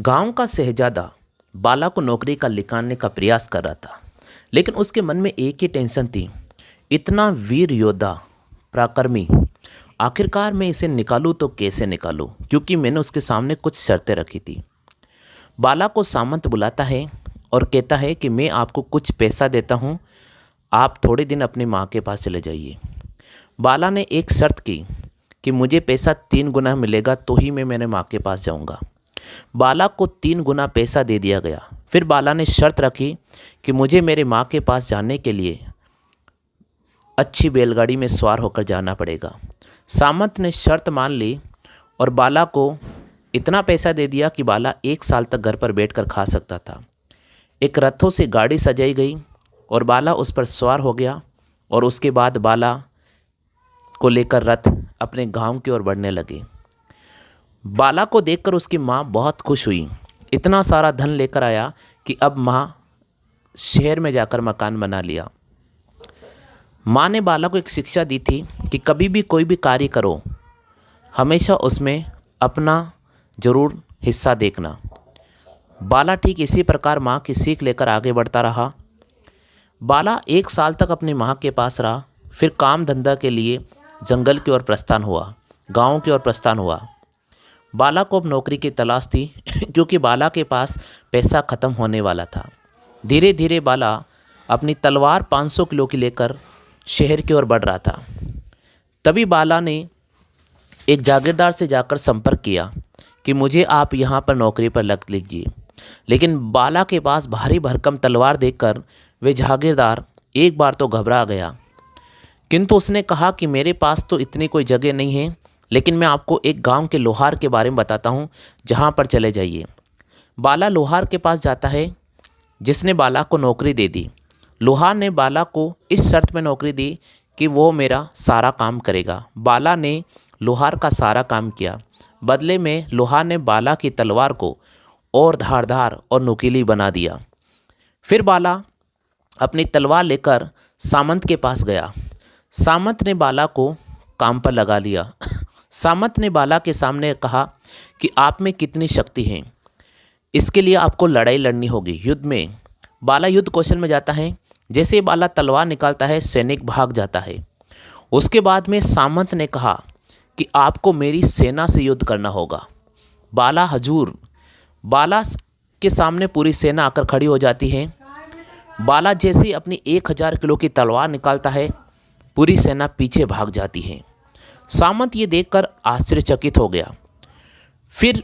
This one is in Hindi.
गांव का शहजादा बाला को नौकरी का निकालने का प्रयास कर रहा था, लेकिन उसके मन में एक ही टेंशन थी। इतना वीर योद्धा, पराक्रमी, आखिरकार मैं इसे निकालूं तो कैसे निकालूं, क्योंकि मैंने उसके सामने कुछ शर्तें रखी थी। बाला को सामंत बुलाता है और कहता है कि मैं आपको कुछ पैसा देता हूं, आप थोड़े दिन अपनी माँ के पास चले जाइए। बाला ने एक शर्त की कि मुझे पैसा 3 गुना मिलेगा तो ही मैं मेरे माँ के पास जाऊंगा। बाला को 3 गुना पैसा दे दिया गया। फिर बाला ने शर्त रखी कि मुझे मेरे माँ के पास जाने के लिए अच्छी बैलगाड़ी में सवार होकर जाना पड़ेगा। सामंत ने शर्त मान ली और बाला को इतना पैसा दे दिया कि बाला 1 साल तक घर पर बैठकर खा सकता था। एक रथों से गाड़ी सजाई गई और बाला उस पर सवार हो गया और उसके बाद बाला को लेकर रथ अपने गांव की ओर बढ़ने लगे। बाला को देखकर उसकी माँ बहुत खुश हुई। इतना सारा धन लेकर आया कि अब माँ शहर में जाकर मकान बना लिया। माँ ने बाला को एक शिक्षा दी थी कि कभी भी कोई भी कार्य करो, हमेशा उसमें अपना जरूर हिस्सा देखना। बाला ठीक इसी प्रकार माँ की सीख लेकर आगे बढ़ता रहा। बाला 1 साल तक अपनी माँ के पास रहा। फिर काम धंधा के लिए जंगल की ओर प्रस्थान हुआ, गाँव की ओर प्रस्थान हुआ। बाला को अब नौकरी की तलाश थी क्योंकि बाला के पास पैसा ख़त्म होने वाला था। धीरे धीरे बाला अपनी तलवार 500 किलो की लेकर शहर की ओर बढ़ रहा था। तभी बाला ने एक जागीरदार से जाकर संपर्क किया कि मुझे आप यहाँ पर नौकरी पर लग लीजिए। लेकिन बाला के पास भारी भरकम तलवार देखकर वे जागीरदार एक बार तो घबरा गया, किंतु उसने कहा कि मेरे पास तो इतनी कोई जगह नहीं है, लेकिन मैं आपको एक गांव के लोहार के बारे में बताता हूं, जहां पर चले जाइए। बाला लोहार के पास जाता है, जिसने बाला को नौकरी दे दी। लोहार ने बाला को इस शर्त में नौकरी दी कि वो मेरा सारा काम करेगा। बाला ने लोहार का सारा काम किया। बदले में लोहार ने बाला की तलवार को और धारदार और नुकीली बना दिया। फिर बाला अपनी तलवार लेकर सामंत के पास गया। सामंत ने बाला को काम पर लगा लिया। सामंत ने बाला के सामने कहा कि आप में कितनी शक्ति है, इसके लिए आपको लड़ाई लड़नी होगी, युद्ध में। बाला युद्ध कौशल में जाता है। जैसे ही बाला तलवार निकालता है, सैनिक भाग जाता है। उसके बाद में सामंत ने कहा कि आपको मेरी सेना से युद्ध करना होगा। बाला हजूर। बाला के सामने पूरी सेना आकर खड़ी हो जाती है। बाला जैसे ही अपनी 1000 किलो की तलवार निकालता है, पूरी सेना पीछे भाग जाती है। सामंत ये देखकर आश्चर्यचकित हो गया। फिर